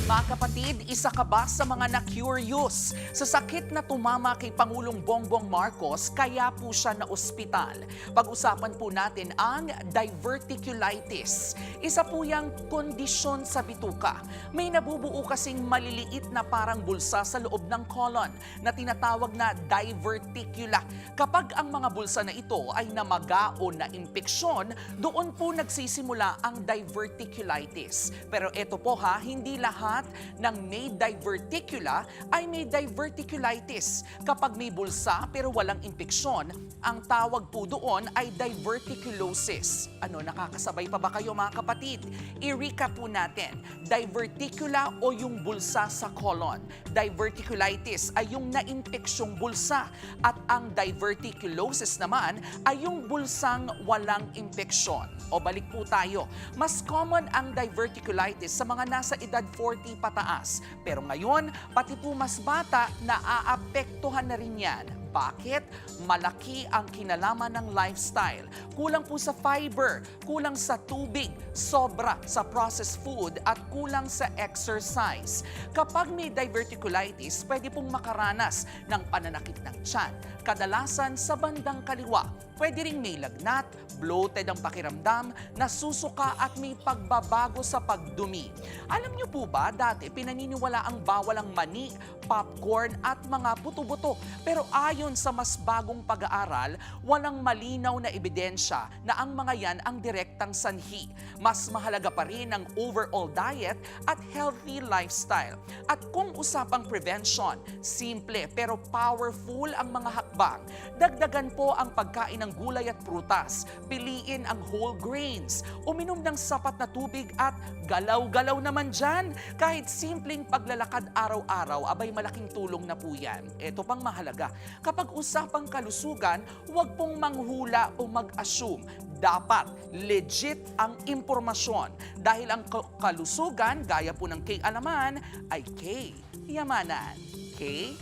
Mga kapatid, isa ka ba sa mga na-curious sa sakit na tumama kay Pangulong Bongbong Marcos kaya po siya na ospital? Pag-usapan po natin ang diverticulitis. Isa po yung kondisyon sa bituka. May nabubuo kasing maliliit na parang bulsa sa loob ng colon na tinatawag na diverticula. Kapag ang mga bulsa na ito ay namaga o na-impeksyon, doon po nagsisimula ang diverticulitis. Pero ito po hindi lahat ng may diverticula ay may diverticulitis. Kapag may bulsa pero walang impeksyon, ang tawag po doon ay diverticulosis. Ano, nakakasabay pa ba kayo mga kapatid? I-recap po natin. Diverticula o yung bulsa sa colon. Diverticulitis ay yung na-impeksyong bulsa at ang diverticulosis naman ay yung bulsang walang impeksyon. O balik po tayo. Mas common ang diverticulitis sa mga nasa edad 40 pataas. Pero ngayon, pati po mas bata na aapektuhan na rin yan. Bakit? Malaki ang kinalaman ng lifestyle. Kulang po sa fiber, kulang sa tubig, sobra sa processed food at kulang sa exercise. Kapag may diverticulitis, pwede pong makaranas ng pananakit ng tiyan. Kadalasan sa bandang kaliwa. Pwede ring may lagnat, bloated ang pakiramdam, nasusuka at may pagbabago sa pagdumi. Alam niyo po ba, dati pinaniniwala ang bawal ang mani, popcorn at mga buto-buto. Pero ayon sa mas bagong pag-aaral, walang malinaw na ebidensya na ang mga yan ang direktang sanhi. Mas mahalaga pa rin ang overall diet at healthy lifestyle. At kung usapang prevention, simple pero powerful ang mga hakbang. Dagdagan po ang pagkain ng gulay at prutas. Piliin ang whole grains. Uminom ng sapat na tubig at galaw-galaw naman dyan. Kahit simpleng paglalakad araw-araw, abay malaking tulong na po yan. Ito pang mahalaga. Kapag usapang kalusugan, huwag pong manghula o mag-assume. Dapat legit ang impormasyon. Dahil ang kalusugan, gaya po ng K-Alaman, ay K-Yamanan. K?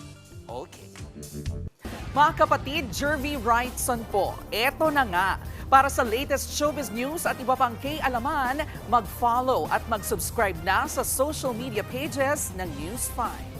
Okay. Mga kapatid, Jervy Wrightson po. Eto na nga. Para sa latest showbiz news at iba pang K-Alaman, mag-follow at mag-subscribe na sa social media pages ng News 5.